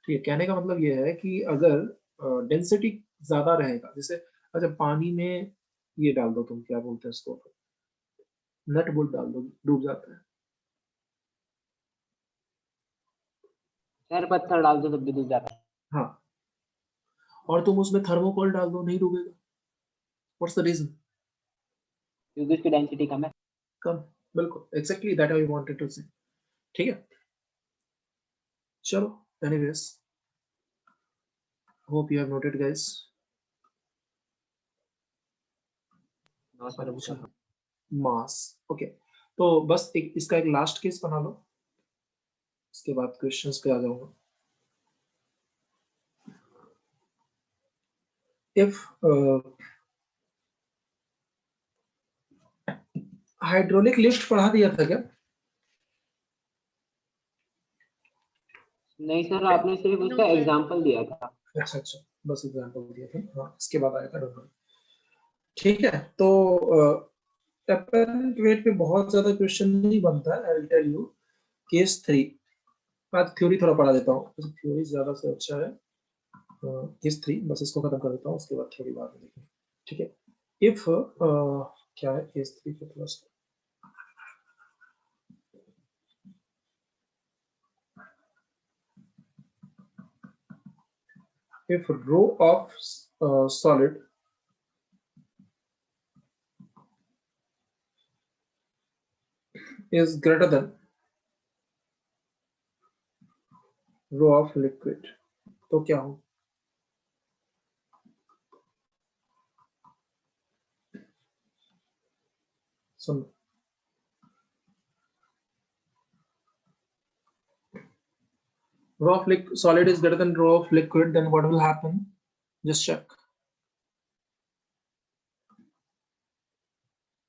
ठीक है, कहने का मतलब ये है कि अगर डेंसिटी ज्यादा रहेगा, जैसे अच्छा पानी में ये डाल दो, तुम क्या बोलते हैं इसको, नट बोल्ट डाल दो, डूब जाता है। सर पत्थर डाल दो तब भी डूब जाता है, हाँ, और तुम उसमें थर्मोकोल डाल दो, नहीं डूबेगा। What's the reason? क्योंकि उसकी डेंसिटी कम है। कम, बिल्कुल exactly that I wanted to say. ठीक है, चलो anyways, hope you have noted guys. No sir, अच्छा, मास, ओके। तो बस एक इसका एक लास्ट केस बना लो, इसके बाद क्वेश्चंस पे आ जाऊंगा। इफ हाइड्रोलिक लिफ्ट पढ़ा दिया था क्या? नहीं सर, आपने सिर्फ उसका एग्जांपल दिया था। अच्छा अच्छा, बस एग्जांपल दिया था, हाँ इसके बाद आएगा डोंट। ठीक है, तो अपरेंट वेट पे बहुत ज्यादा क्वेश्चन नहीं बनता है, I will tell you. Case 3, आज थ्योरी थोड़ा पढ़ा देता हूँ, थ्योरी ज्यादा से अच्छा है। केस 3 बस इसको खत्म कर देता हूँ, उसके बाद थ्योरी बाद में देखेंगे। ठीक है, इफ क्या है केस 3 के plus, if rho of solid is greater than rho of liquid, तो क्या हो? सुन, Rho of solid is greater than rho of liquid, then what will happen? Just check.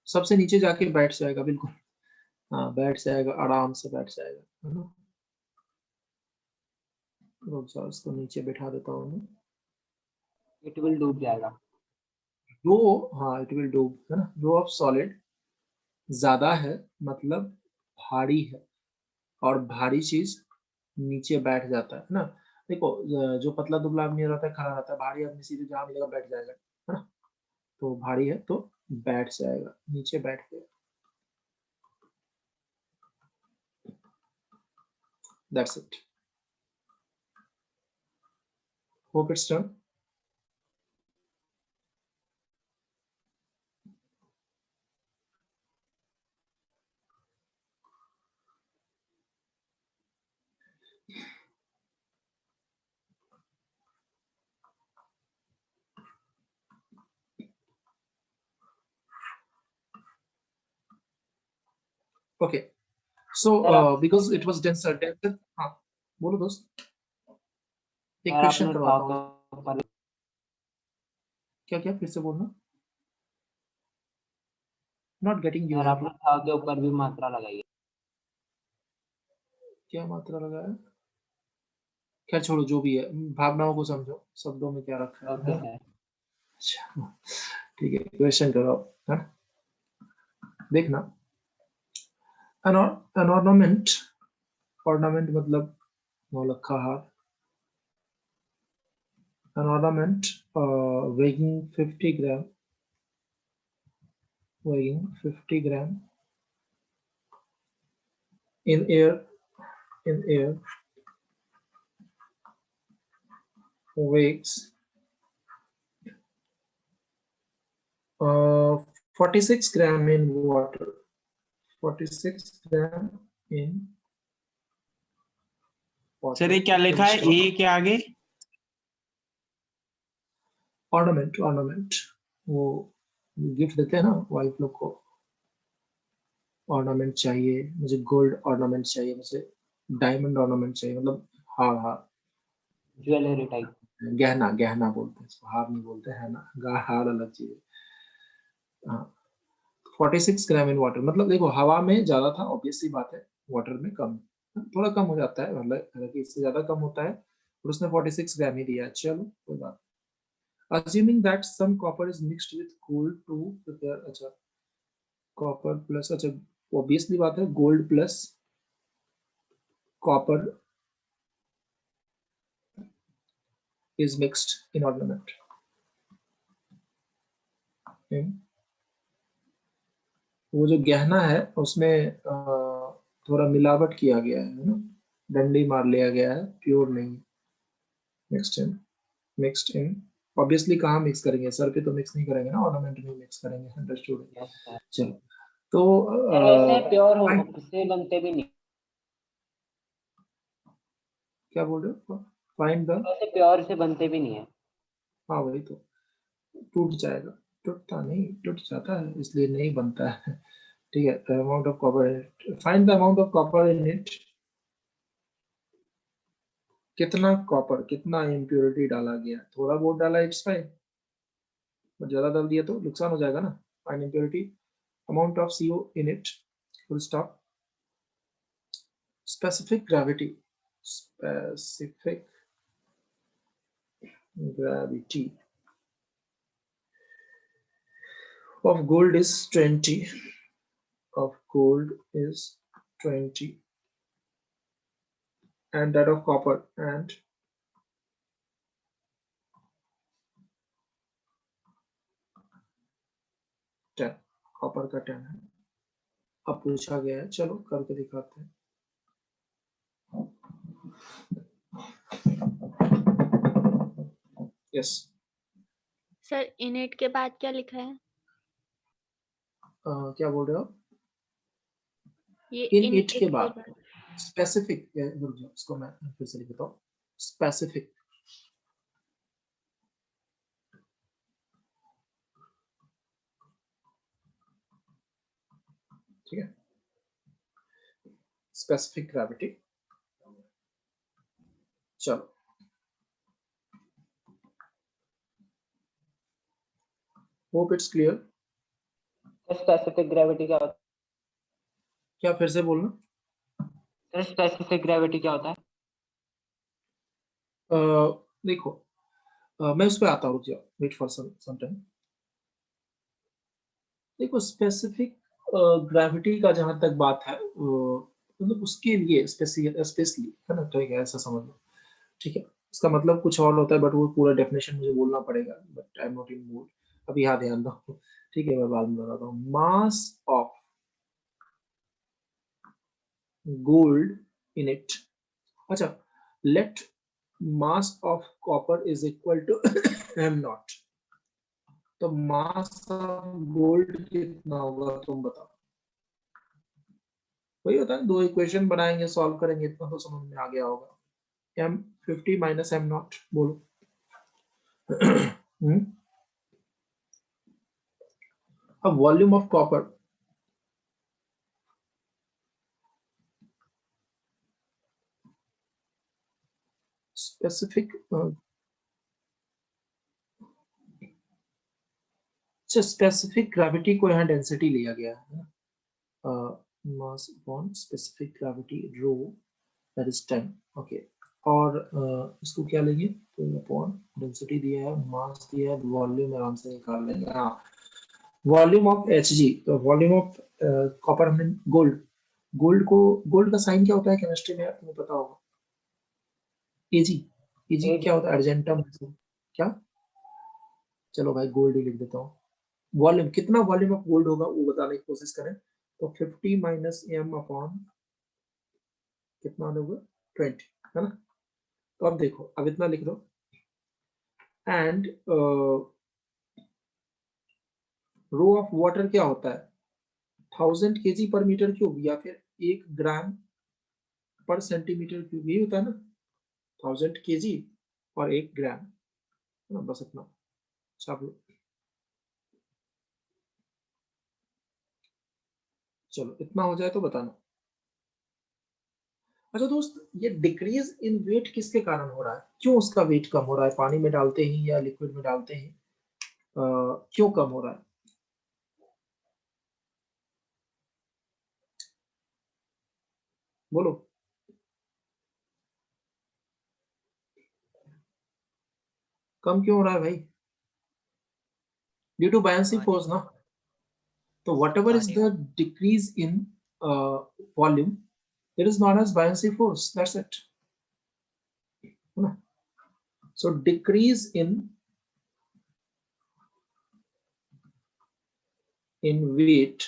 सबसे नीचे जाके बैठ जाएगा, बिल्कुल हाँ बैठ जाएगा, आराम से बैठ जाएगा, है ना। रुक जाओ, इसको नीचे बैठा देता हूँ मैं। इट विल डूब जाएगा। रो, हाँ इट विल डूब, है ना। रो ऑफ सॉलिड ज्यादा है मतलब भारी है, और भारी चीज नीचे बैठ जाता है ना। देखो जो पतला दुबला आदमी रहता है खड़ा रहता है, भारी आदमी सीधे जहां मिलेगा बैठ जाएगा, है ना। तो भारी है तो बैठ जाएगा, नीचे बैठ गया। That's it. Hope it's done. Okay. So because it was denser, हाँ बोलो दोस्त, एक क्वेश्चन करवाता हूँ। क्या क्या फिर से बोलना। Not getting you. यार आपने था के ऊपर भी मात्रा लगाई है। क्या मात्रा लगाया? खैर छोड़ो, जो भी है, भावनाओं को समझो, शब्दों में क्या रखा है। Okay sir. अच्छा ठीक है, क्वेश्चन करो, है देखना। An ornament, ornament मतलब नौलखा हार। An ornament weighing 50 gram, weighing 50 gram in air weighs 46 gram in water, 46 gram in water. Sir ये क्या लिखा है ए के आगे? ऑर्नामेंट, ऑर्नामेंट वो गिफ्ट देते हैं ना वाइफ लोग को, ऑर्नामेंट चाहिए मुझे, गोल्ड ऑर्नामेंट चाहिए मुझे, डायमंड ऑर्नामेंट चाहिए, मतलब हार, हार ज्वेलरी टाइप, गहना, गहना बोलते हैं इसको, हार नहीं बोलते हैं ना, हार अलग चीज है। हाँ 46 ग्राम इन वाटर, मतलब देखो हवा में ज्यादा था, ऑब्वियस सी बात है, वाटर में कम, थोड़ा कम हो जाता है, मतलब हालांकि इससे ज्यादा कम होता है, और उसने 46 ग्राम ही दिया। चलो कोई बात। Assuming that some copper is mixed with gold to prepare, अच्छा copper plus, अच्छा obviously बात है, gold plus copper is mixed in ornament. वो जो गहना है उसमें थोड़ा मिलावट किया गया है ना, डंडी मार लिया गया है, प्योर नहीं। मिक्स्ड इन ऑब्वियसली कहाँ मिक्स करेंगे, सर पे तो मिक्स नहीं करेंगे ना, ऑर्नामेंट में मिक्स करेंगे, अंडरस्टूड। चलो तो वैसे प्योर से बनते भी नहीं, क्या बोल रहे हो? फाइंड द, वैसे प्योर से बनते भी नहीं है। हाँ वही तो, टूट जाएगा, टूटता नहीं, टूट जाता है इसलिए नहीं बनता है। ठीक है, amount of copper, find the amount of copper in it, कितना कॉपर, कितना इम्प्योरिटी डाला गया, थोड़ा बहुत डाला इट्स फाइन, ज्यादा डाल दिया तो नुकसान हो जाएगा ना। Find impurity, amount of CO in it, full stop, specific gravity, specific gravity of gold is 20, of gold is 20, and that of copper and 10, copper का 10 है। अब पूछा गया है, चलो करके दिखाते हैं। यस सर इनेट के बाद क्या लिखा है? क्या बोल रहे हो? ये इन इट के बाद स्पेसिफिक, इसको मैं फिर से लिखता हूँ, स्पेसिफिक, ठीक है, specific gravity चलो hope it's clear. Sir specific gravity क्या होता क्या फिर से बोलना? है? सर स्पेसिफिक ग्रेविटी क्या होता है? देखो मैं उस पर आता हूँ, वेट फॉर सम टाइम। देखो स्पेसिफिक ग्रेविटी का जहां तक बात है, मतलब उसके लिए स्पेशली है ना, ठीक है, ऐसा समझ लो। ठीक है, इसका मतलब कुछ और होता है, बट वो पूरा डेफिनेशन मुझे बोलना पड़ेगा, but I am not in mood अभी। यहाँ ध्यान दो, ठीक है, मैं बाद में बताता हूँ। Mass of gold in it. अच्छा, let mass of copper is equal to M nought. तो मास ऑफ गोल्ड कितना होगा तुम बताओ? वही होता है, दो इक्वेशन बनाएंगे, सॉल्व करेंगे, इतना तो समझ में आ गया होगा। एम 50 माइनस एम नॉट, बोलो। अब volume of copper, specific specific gravity को यहाँ डेंसिटी लिया गया है, mass upon specific gravity rho, that is 10। Okay, और इसको क्या लेंगे, तो अपॉन डेंसिटी दिया है, मास दिया है, वॉल्यूम आराम से निकाल लेंगे। हाँ, वॉल्यूम ऑफ एच जी, तो वॉल्यूम ऑफ कॉपर हमने गोल्ड, गोल्ड का साइन क्या होता है केमिस्ट्री में यार, तुम्हें पता होगा? एजी। एजी एज क्या होता है? अर्जेंटम। क्या? चलो भाई गोल्ड ही लिख देता हूँ। वॉल्यूम, कितना वॉल्यूम ऑफ गोल्ड होगा वो बताने की कोशिश करें, तो 50 माइनस एम अपॉन कितना होगा, 20, है ना? तो अब देखो, अब इतना लिख दो, एंड रो ऑफ वाटर क्या होता है, 1000 केजी पर मीटर क्यूब, या फिर 1 ग्राम पर सेंटीमीटर क्यूब, यही होता है ना, 1000 केजी और 1 ग्राम, है ना, बस इतना। चलो चलो इतना हो जाए तो बताना। अच्छा दोस्त, ये डिक्रीज इन वेट किसके कारण हो रहा है? क्यों उसका वेट कम हो रहा है? पानी में डालते ही या लिक्विड में डालते ही क्यों कम हो रहा है? बोलो। कम क्यों हो रहा है भाई? ड्यू टू बायंसी पानी फोर्स ना। तो वट एवर इज पानी the decrease in volume, it is known as buoyancy force, that's it, है ना? So decrease in weight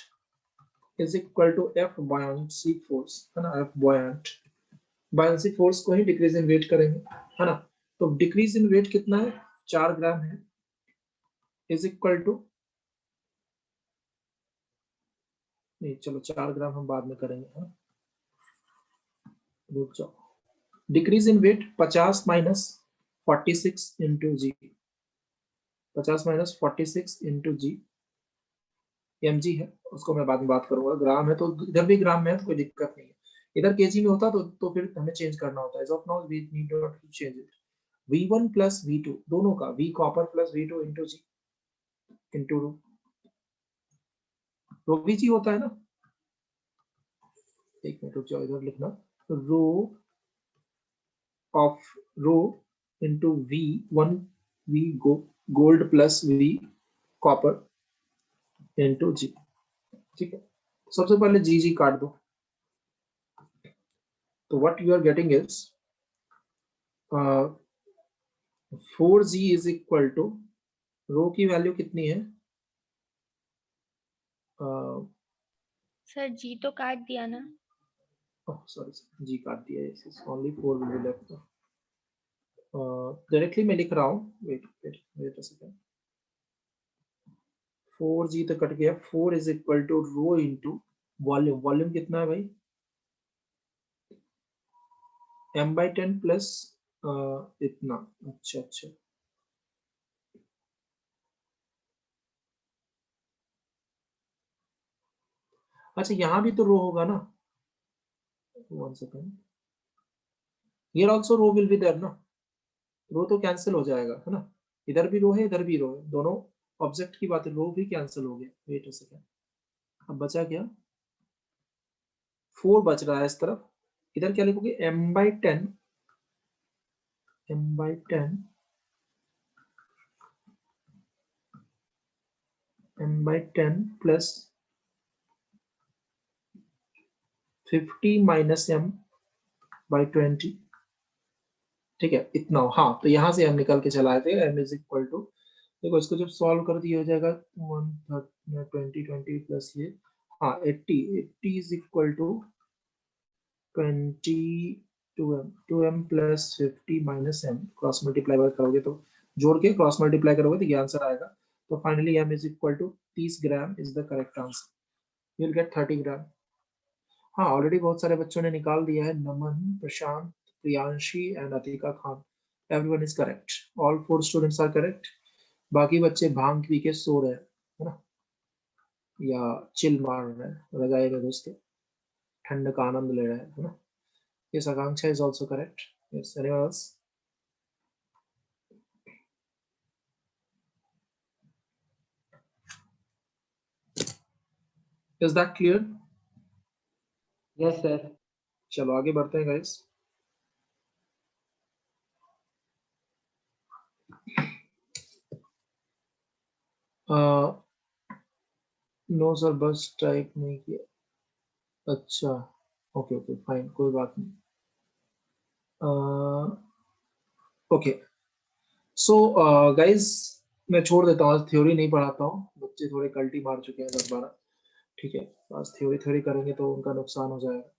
is equal to F buoyancy force, है ना, एफ बॉयंट। बायंसी फोर्स को ही decrease in wait करेंगे, है ना? तो डिक्रीज इन वेट कितना है, 4 ग्राम है, इज इक्वल टू, नहीं चलो 4 ग्राम हम बाद में करेंगे, है ना? रुक जाओ। Decrease in weight 50 minus 46 into G, 50 minus 46 into G, M G है, उसको मैं बाद में बात करूंगा। ग्राम है तो इधर भी ग्राम में है तो कोई दिक्कत नहीं है, इधर केजी में होता तो फिर हमें चेंज करना होता है। As of now we need not to change it. V1 plus V2 दोनों का, V copper plus V2 into g into rho V g होता है ना। एक मिनट रुक जाओ, इधर लिखना, rho of rho into V1 V gold plus V copper into g. ठीक है, सबसे पहले जी जी काट दो, तो what you are getting is 4g is equal to, rho की वैल्यू कितनी है, सर जी तो काट दिया ना। सॉरी जी काट दिया, is only 4 will be left. Directly मैं लिख रहा हूँ, wait wait wait a second, 4g तो कट गया, 4 is equal to rho into volume, volume कितना है भाई, m/10 प्लस इतना। अच्छा अच्छा, अच्छा यहाँ भी तो रो होगा ना, 1 second, here also rho will be there ना, रो तो कैंसिल हो जाएगा है ना, इधर भी रो है इधर भी रो है, दोनों ऑब्जेक्ट की बात है, रो भी कैंसिल हो गया। वेट अ सेकंड, अब बचा क्या, 4 बच रहा है इस तरफ, इधर क्या लिखोगे m/10 m/10 m/10 plus 50 minus m/20, ठीक है इतना हो। हाँ तो यहाँ से हम निकल के चलाए थे m इज इक्वल टू, देखो इसको जब सॉल्व कर दिया हो जाएगा 20 प्लस ये, हाँ 80 is equal to 2m plus 50 minus m, cross multiply करोगे तो, जोड़ के क्रॉस मल्टीप्लाई करोगे तो ये आंसर आएगा। तो finally m is equal to 30 gram is the correct answer, you will get 30 gram. हाँ ऑलरेडी बहुत सारे बच्चों ने निकाल दिया है, Naman, Prashant, Priyanshi and Atika Khan, everyone is correct, all 4 students are correct. बाकी बच्चे भांग पी के सो रहे हैं है ना, या चिल मार रहे हैं रजाई में घुस के, ठंड का आनंद ले रहे हैं है ना। Yes, Akanksha is also correct. Yes, anyone else? Is that clear? Yes sir. चलो आगे बढ़ते हैं गाइस। नो सर बस टाइप नहीं किया, अच्छा ओके ओके फाइन कोई बात नहीं। ओके सो गाइस मैं छोड़ देता हूँ, आज थ्योरी नहीं पढ़ाता हूँ, बच्चे थोड़े कल्टी मार चुके हैं 10-12, ठीक है, आज थ्योरी करेंगे तो उनका नुकसान हो जाएगा।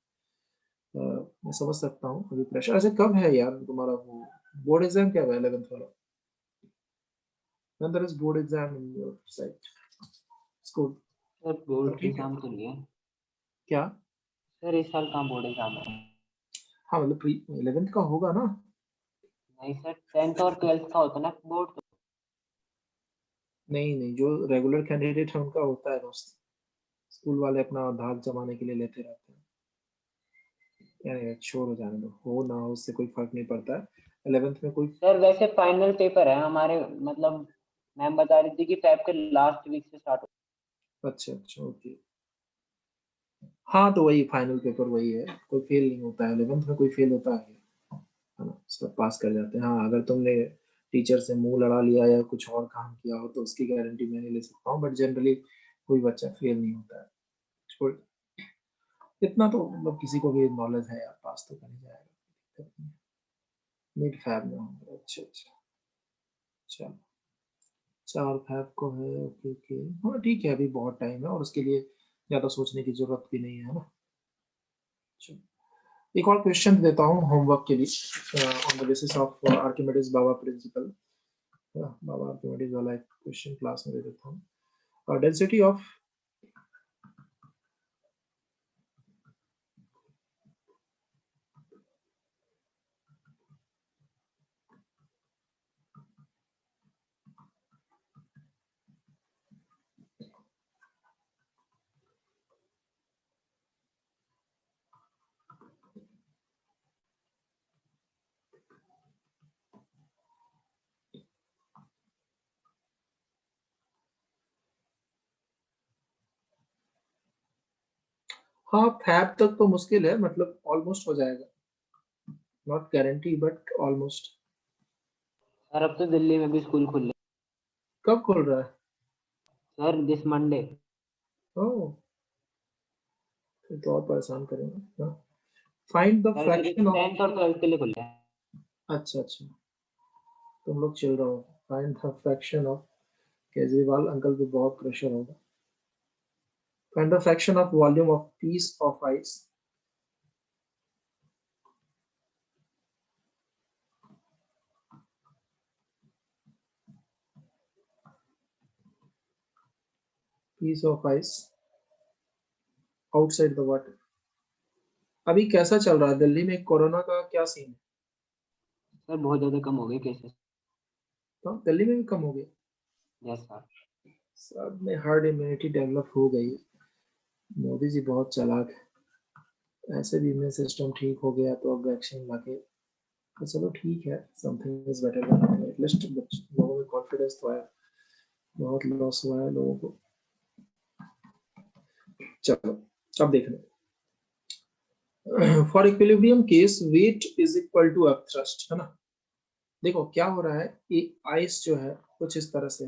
मैं समझ सकता हूँ अभी प्रेशर। ऐसे कब है यार तुम्हारा वो बोर्ड एग्जाम, क्या है 11th वाला? When there is board exam in your site school? Sir board ठीक है एग्जाम तो नहीं है क्या? सर, इस साल कहाँ बोर्ड एग्जाम है? हाँ मतलब प्री 11th का होगा ना? नहीं सर, 10th और 12th का होता है ना बोर्ड। तो नहीं नहीं, जो रेगुलर कैंडिडेट है उनका होता है दोस्त, स्कूल वाले अपना धाक जमाने के लिए लेते रहते हैं। यार छोड़ हो जाने दो, हो ना हो उससे कोई फर्क नहीं पड़ता है। 11th में कोई, सर वैसे फाइनल पेपर है हमारे, मतलब मैम बता रही थी कि फेब के लास्ट वीक से स्टार्ट हो। अच्छा अच्छा ओके, हाँ तो वही फाइनल पेपर वही है, कोई फेल नहीं होता है 11th में, कोई फेल होता है ना, सब पास कर जाते हैं। हाँ अगर तुमने टीचर से मुंह लड़ा लिया या कुछ और काम किया हो तो उसकी गारंटी मैं नहीं ले सकता हूँ, बट जनरली कोई बच्चा फेल नहीं होता है। छोड़, इतना तो मतलब किसी को भी नॉलेज है यार, पास तो कर ही जाएगा, मिड फैब में होंगे। अच्छा अच्छा चलो, 4 फैब को है, ओके ओके, हाँ ठीक है, अभी बहुत टाइम है और उसके लिए ज्यादा सोचने की जरूरत भी नहीं है ना। चलो एक और क्वेश्चन देता हूँ होमवर्क के लिए, on the basis of Archimedes बाबा प्रिंसिपल, बाबा आर्किमिडीज वाला एक क्वेश्चन क्लास में दे देता हूँ। डेंसिटी ऑफ, हाँ फैब तक तो मुश्किल है, मतलब ऑलमोस्ट हो जाएगा, not guarantee but almost. Sir अब तो दिल्ली में भी स्कूल खुल रहे कब खुल रहा है? Sir, this Monday. ओह फिर तो और परेशान करेंगे। फाइंड द सर सिर्फ फ्रैक्शन ऑफ, 10th और 12th के लिए खुल रहे हैं। अच्छा अच्छा तुम लोग चिल रहो। Find the fraction of, Kejriwal uncle पे बहुत प्रेशर होगा। Find the fraction of volume of piece of ice, piece of ice outside the water. अभी कैसा चल रहा है दिल्ली में, कोरोना का क्या सीन है? सर बहुत ज्यादा कम हो गए केसेस। तो दिल्ली में भी कम हो गया, यस सर। सब में हर्ड इम्यूनिटी डेवलप हो गई है। मोदी जी बहुत चालाक है, ऐसे भी इम्यून सिस्टम ठीक हो गया तो अब वैक्सीन लाके तो चलो ठीक है, something is better than nothing. At least लोगों में कॉन्फिडेंस तो है, बहुत लॉस हुआ है लोगों को। चलो अब देखना, for equilibrium case weight is equal to F thrust, है ना। देखो क्या हो रहा है, ये आइस जो है कुछ इस तरह से,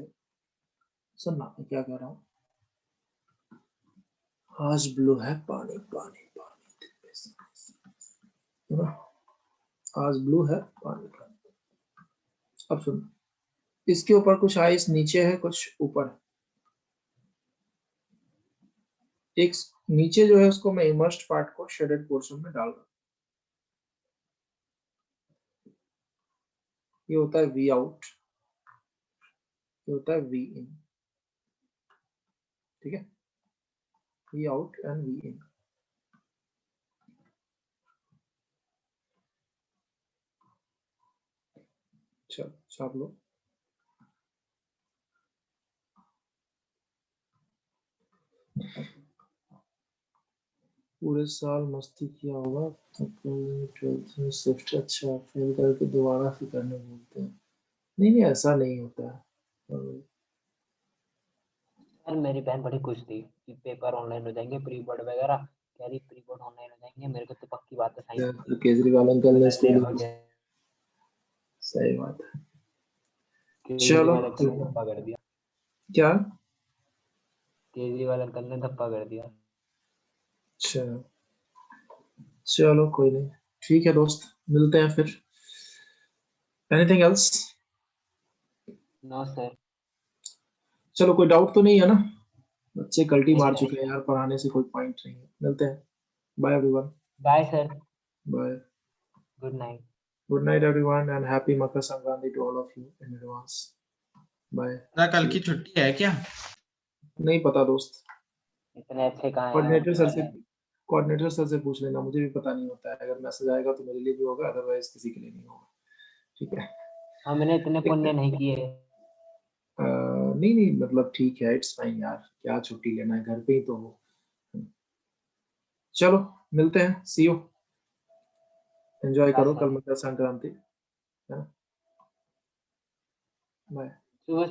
सुनना मैं क्या कह रहा हूँ। आज ब्लू है पानी पानी पानी, है ना, आज ब्लू है पानी पानी। अब सुन, इसके ऊपर कुछ आइस नीचे है, कुछ ऊपर है। एक नीचे जो है उसको मैं इमर्स्ड पार्ट को शेडेड पोर्शन में डाल रहा हूँ। ये होता है वी आउट, ये होता है वी इन, ठीक है, वी आउट एंड वी इन। चलो छाप लो। पूरे साल मस्ती किया होगा तो 12th में शिफ्ट, अच्छा फेल करके दोबारा से करने बोलते हैं। नहीं ऐसा नहीं होता है। सर मेरी बहन बड़ी खुश थी कि पेपर ऑनलाइन हो जाएंगे, प्री बोर्ड वगैरह, कह रही प्री बोर्ड ऑनलाइन हो जाएंगे। मेरे को तो पक्की बात है साइंस तो केजरीवाल अंकल ने ऐसे हो स्कूल, गया। सही बात है। चलो केजरीवाल अंकल ने धप्पा कर दिया, क्या, केजरीवाल अंकल ने धप्पा कर दिया। अच्छा चलो कोई नहीं, ठीक है दोस्त, मिलते हैं फिर। Anything else? No sir. चलो कोई डाउट तो नहीं है ना, बच्चे कल्टी नहीं मार सर। चुके हैं यार, पढ़ाने से कोई पॉइंट नहीं है। मिलते हैं, bye everyone, bye sir, bye, good night. Good night everyone and happy Makar Sankranti to all of you in advance. Bye. कल की छुट्टी है क्या? नहीं पता दोस्त, इतने अच्छे कहाँ हैं कोऑर्डिनेटर सर से, आप? कोऑर्डिनेटर सर से पूछ लेना, मुझे भी पता नहीं होता है। अगर मैसेज आएगा तो मेरे लिए भी होगा, अदरवाइज किसी के लिए नहीं होगा, ठीक है। हमने इतने पुण्य नहीं किए। नहीं मतलब ठीक है, इट्स फाइन यार, क्या छुट्टी लेना है, घर पे ही तो हो। चलो मिलते हैं, सी यू, एंजॉय करो कल मकर संक्रांति, है ना, बाय। सुबह